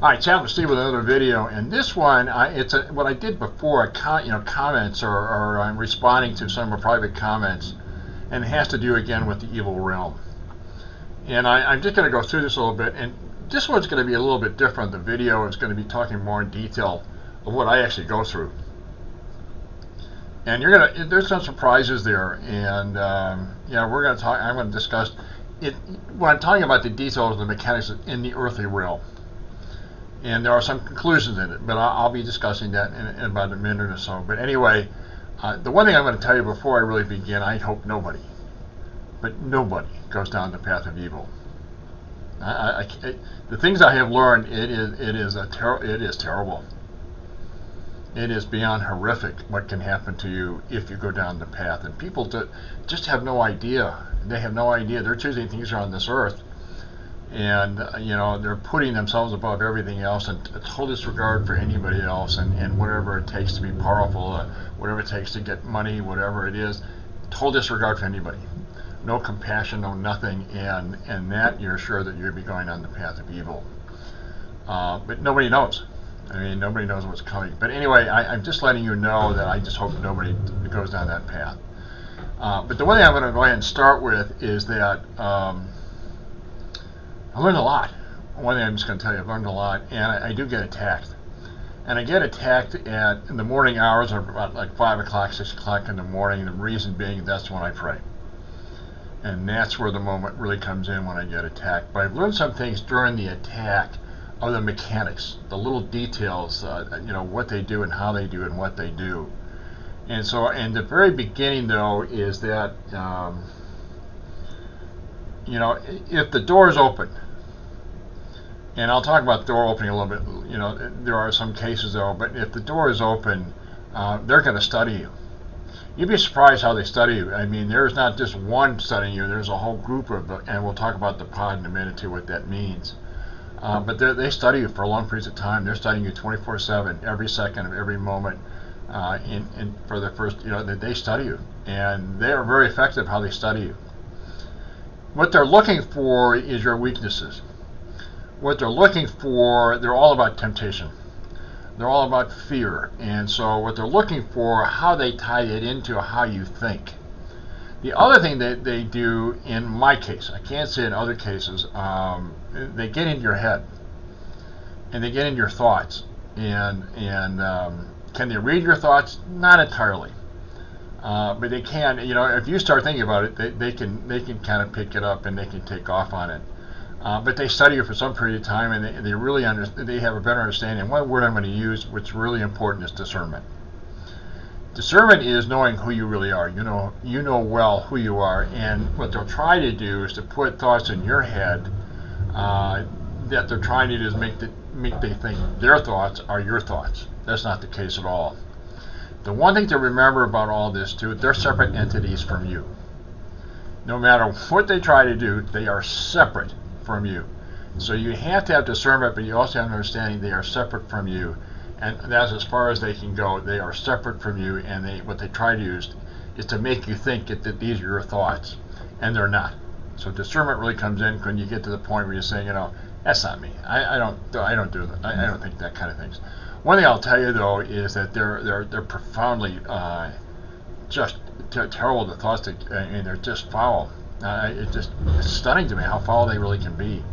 All right, Chad, Steve with another video, and this one, what I did before, comments, or I'm responding to some of my private comments, and it has to do again with the evil realm. And I'm just going to go through this a little bit, and this one's going to be a little bit different. The video is going to be talking more in detail of what I actually go through, and there's some surprises there, and yeah, I'm going to discuss it when I'm talking about the details of the mechanics in the earthly realm. And there are some conclusions in it, but I'll be discussing that in about a minute or so. But anyway, the one thing I'm going to tell you before I really begin, I hope nobody goes down the path of evil. The things I have learned, it is terrible. It is beyond horrific what can happen to you if you go down the path. And people just have no idea. They have no idea. They're choosing things on this earth. And they're putting themselves above everything else, and a total disregard for anybody else, and whatever it takes to be powerful, whatever it takes to get money, whatever it is, total disregard for anybody. No compassion, no nothing, and that you're sure that you'll be going on the path of evil. But nobody knows. I mean, nobody knows what's coming. But anyway, I'm just letting you know that I just hope nobody goes down that path. But the one thing I'm going to go ahead and start with is that I learned a lot. One thing I'm just going to tell you, I've learned a lot, and I do get attacked. And I get attacked in the morning hours, or about like 5 o'clock, 6 o'clock in the morning. The reason being, that's when I pray. And that's where the moment really comes in, when I get attacked. But I've learned some things during the attack of the mechanics, the little details, what they do and how they do and what they do. And so, in the very beginning, though, is that, if the door is open, and I'll talk about door opening a little bit, there are some cases though, but if the door is open, they're going to study you. You'd be surprised how they study you. I mean, there's not just one studying you, there's a whole group of them, and we'll talk about the pod in a minute too, what that means. But they study you for long periods of time. They're studying you 24/7, every second of every moment, for the first, they study you. And they are very effective how they study you. What they're looking for is your weaknesses. What they're looking for, they're all about temptation. They're all about fear. And so what they're looking for, how they tie it into how you think. The other thing that they do, in my case, I can't say in other cases, they get into your head. And they get into your thoughts. And can they read your thoughts? Not entirely. But they can, if you start thinking about it, they can kind of pick it up, and they can take off on it. But they study you for some period of time, and they really they have a better understanding. One word I'm going to use, which is really important, is discernment. Discernment is knowing who you really are. You know well who you are, and what they'll try to do is to put thoughts in your head that they're trying to do is make they think their thoughts are your thoughts. That's not the case at all. The one thing to remember about all this too, they're separate entities from you. No matter what they try to do, they are separate from you. So you have to have discernment, but you also have an understanding they are separate from you, and that's as far as they can go. They are separate from you, and what they try to use is to make you think that these are your thoughts, and they're not. So discernment really comes in when you get to the point where you're saying, that's not me. I don't do that. I don't think that kind of things. One thing I'll tell you though is that they're profoundly just terrible. The thoughts they're just foul. It's stunning to me how foul they really can be,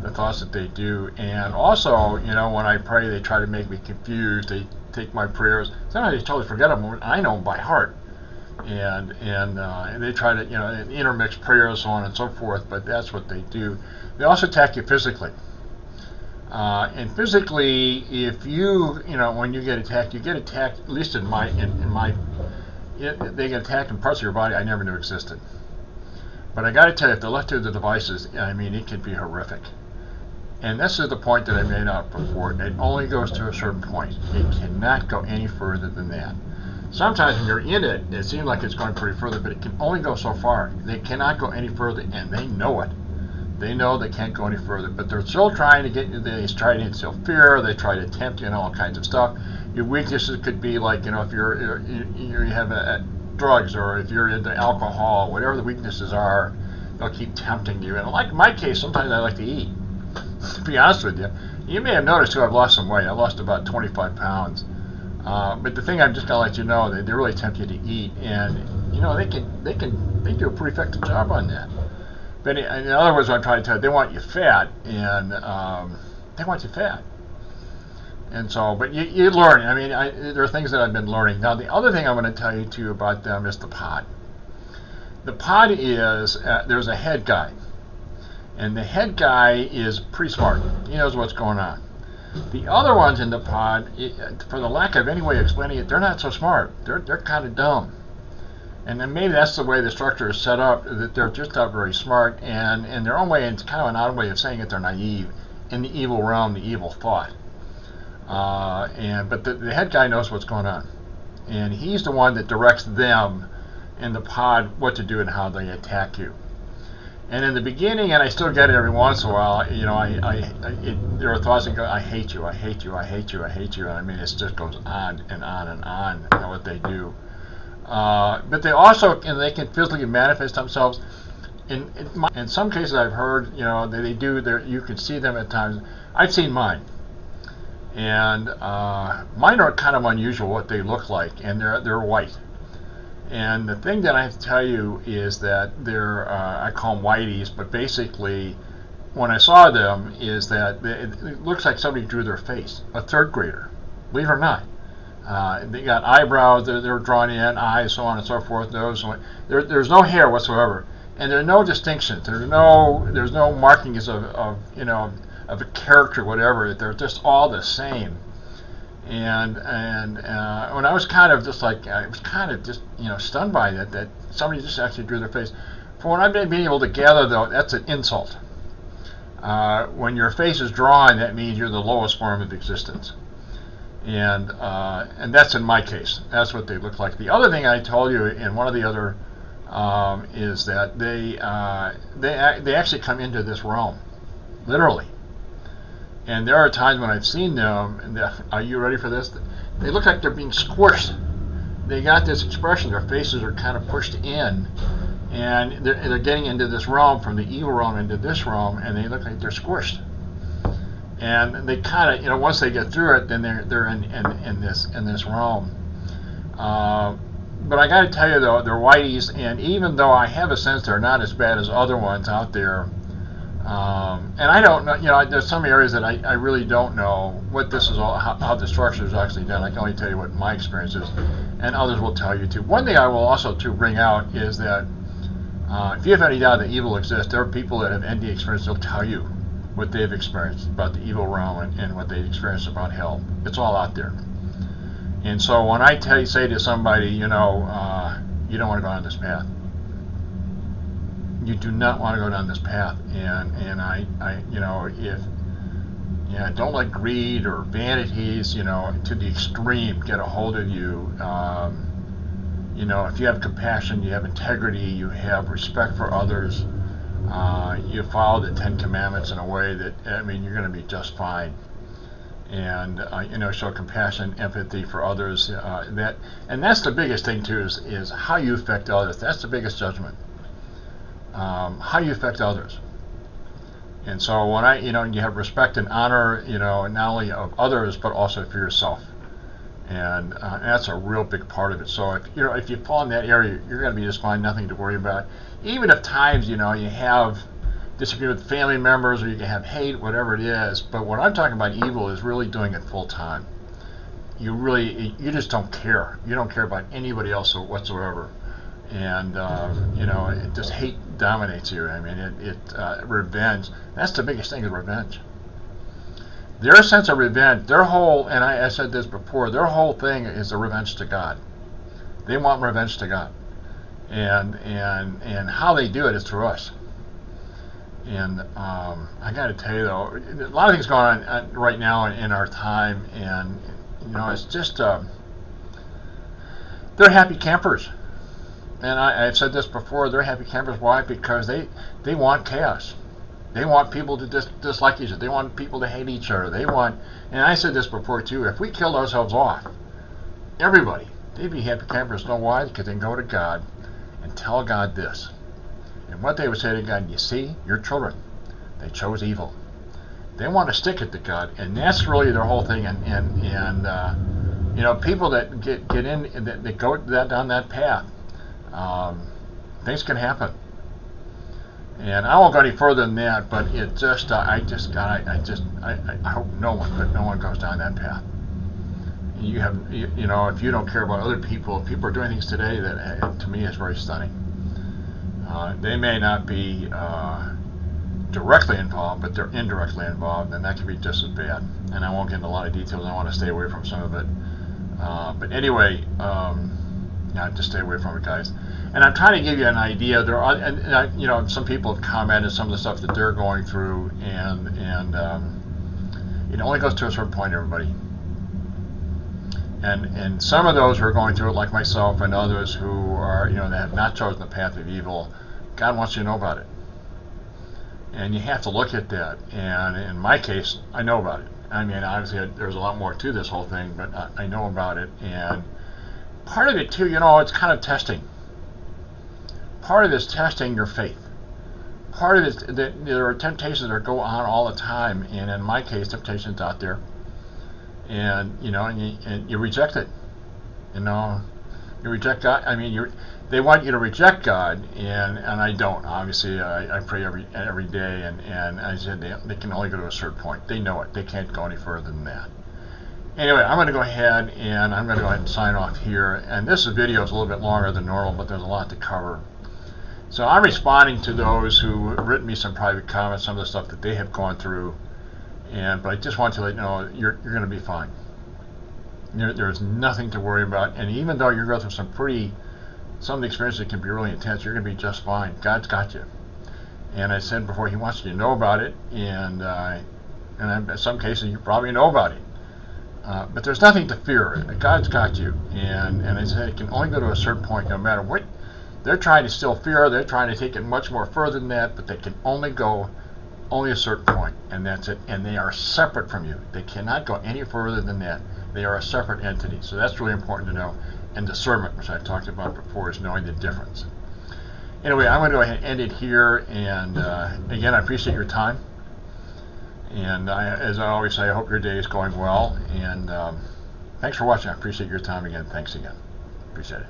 the thoughts that they do. And also, when I pray, they try to make me confused. They take my prayers. Sometimes they totally forget them. I know them by heart. And they try to, intermix prayers, so on and so forth. But that's what they do. They also attack you physically. And physically, if when you get attacked, at least they get attacked in parts of your body I never knew existed. But I got to tell you, if they're left to the devices, it can be horrific. And this is the point that I made out before. It only goes to a certain point. It cannot go any further than that. Sometimes when you're in it, it seems like it's going pretty further, but it can only go so far. They cannot go any further, and they know it. They know they can't go any further, but they're still trying to get you. They try to instill fear. They try to tempt you, all kinds of stuff. Your weaknesses could be like, if you have drugs, or if you're into alcohol, whatever the weaknesses are, they'll keep tempting you. And like in my case, sometimes I like to eat. To be honest with you, You may have noticed too, I've lost some weight. I lost about 25 pounds. But the thing I'm just gonna let you know, they really tempt you to eat, and you know they do a pretty effective job on that. But in other words, what I'm trying to tell you, they want you fat, and they want you fat. And so, but you learn. I mean, there are things that I've been learning. Now, the other thing I'm going to tell you too about them is the pod. The pod is there's a head guy, and the head guy is pretty smart. He knows what's going on. The other ones in the pod, for the lack of any way of explaining it, they're not so smart. They're kind of dumb. And then maybe that's the way the structure is set up, that they're just not very smart, and in their own way, it's kind of an odd way of saying it, they're naive in the evil realm, the evil thought. But the head guy knows what's going on, and he's the one that directs them in the pod what to do and how they attack you. And in the beginning, and I still get it every once in a while, you know, there are thoughts that go, I hate you, I hate you, I hate you, I hate you, and I mean, it just goes on and on and on, you know, what they do. But they also, and they can physically manifest themselves. In some cases, I've heard, you know, they do. You can see them at times. I've seen mine, and mine are kind of unusual what they look like, and they're white. And the thing that I have to tell you is that I call them Whities, but basically, when I saw them, is that it looks like somebody drew their face, a third grader, believe it or not. They got eyebrows, they're drawn in, eyes, so on and so forth. There's no hair whatsoever, and there are no distinctions. There's no markings of you know, of a character, whatever. They're just all the same. And when I was kind of just like, I was kind of just, you know, stunned by that somebody just actually drew their face. From what I've been able to gather, though, that's an insult. When your face is drawn, that means you're the lowest form of existence. And that's in my case. That's what they look like. The other thing I told you in one of the other is that they actually come into this realm, literally. And there are times when I've seen them, and are you ready for this? They look like they're being squished. They got this expression, their faces are kind of pushed in, and they're getting into this realm, from the evil realm into this realm, and they look like they're squished. And they kind of, you know, once they get through it, then they're in this realm. But I got to tell you though, they're Whities, and even though I have a sense they're not as bad as other ones out there, and I don't know, you know, there's some areas that I really don't know what this is all, how the structure is actually done. I can only tell you what my experience is, and others will tell you too. One thing I will also to bring out is that if you have any doubt that evil exists, there are people that have ND experience. They'll tell you what they've experienced about the evil realm and what they've experienced about hell. It's all out there. And so when I say to somebody, you know, you don't want to go down this path. You do not want to go down this path. And I you know, don't let greed or vanities, you know, to the extreme get a hold of you. You know, if you have compassion, you have integrity, you have respect for others, you follow the 10 Commandments in a way that, I mean, you're going to be just fine. And you know, show compassion, empathy for others. And that's the biggest thing too, is how you affect others. That's the biggest judgment. How you affect others. And so when you know, you have respect and honor, you know, not only of others but also for yourself. And that's a real big part of it. So if you fall in that area, you're going to be just fine, nothing to worry about. Even if times, you know, you have disagreement with family members, or you can have hate, whatever it is. But what I'm talking about evil is really doing it full time. You just don't care. You don't care about anybody else whatsoever. And you know, it just hate dominates you. I mean, revenge. That's the biggest thing, is revenge. Their sense of revenge, their whole, and I said this before, their whole thing is a revenge to God. They want revenge to God. And how they do it is through us. And I got to tell you though, a lot of things going on right now in our time, and you know, it's just they're happy campers. And I've said this before, they're happy campers. Why? Because they want chaos. They want people to dislike each other. They want people to hate each other. They want, and I said this before too, if we killed ourselves off, everybody, they'd be happy campers. Know why? Because they can go to God and tell God this. And what they would say to God, you see, your children, they chose evil. They want to stick it to God, and that's really their whole thing. You know, people that get in that go down that path, things can happen. And I won't go any further than that. But it just, I hope no one goes down that path. You know, if you don't care about other people, if people are doing things today that to me is very stunning. They may not be directly involved, but they're indirectly involved, and that can be just as bad. And I won't get into a lot of details. I want to stay away from some of it. But anyway, yeah, just stay away from it, guys. And I'm trying to give you an idea. There are, you know, some people have commented some of the stuff that they're going through, and it only goes to a certain point, everybody. And some of those who are going through it, like myself and others who are, you know, that have not chosen the path of evil, God wants you to know about it. And you have to look at that. And in my case, I know about it. I mean, obviously, there's a lot more to this whole thing, but I know about it. And part of it, too, you know, it's kind of testing. Part of it is testing your faith. Part of it is that there are temptations that go on all the time. And in my case, temptation's out there. And, you know, and you reject it. You know, you reject God. I mean, they want you to reject God, and I don't. Obviously, I pray every day, and I said they can only go to a certain point. They know it. They can't go any further than that. Anyway, I'm going to go ahead and sign off here. And this video is a little bit longer than normal, but there's a lot to cover. So I'm responding to those who have written me some private comments, some of the stuff that they have gone through. But I just want to let you know you're going to be fine. There's nothing to worry about. And even though you're going through some of the experiences that can be really intense, you're going to be just fine. God's got you. And I said before, He wants you to know about it. And in some cases, you probably know about it. But there's nothing to fear. God's got you. And I said it can only go to a certain point, no matter what. They're trying to still fear. They're trying to take it much more further than that. But they can only go a certain point, and that's it. And they are separate from you. They cannot go any further than that. They are a separate entity. So that's really important to know. And discernment, which I talked about before, is knowing the difference. Anyway, I'm going to go ahead and end it here. And again, I appreciate your time. And as I always say, I hope your day is going well. And thanks for watching. I appreciate your time again. Thanks again. Appreciate it.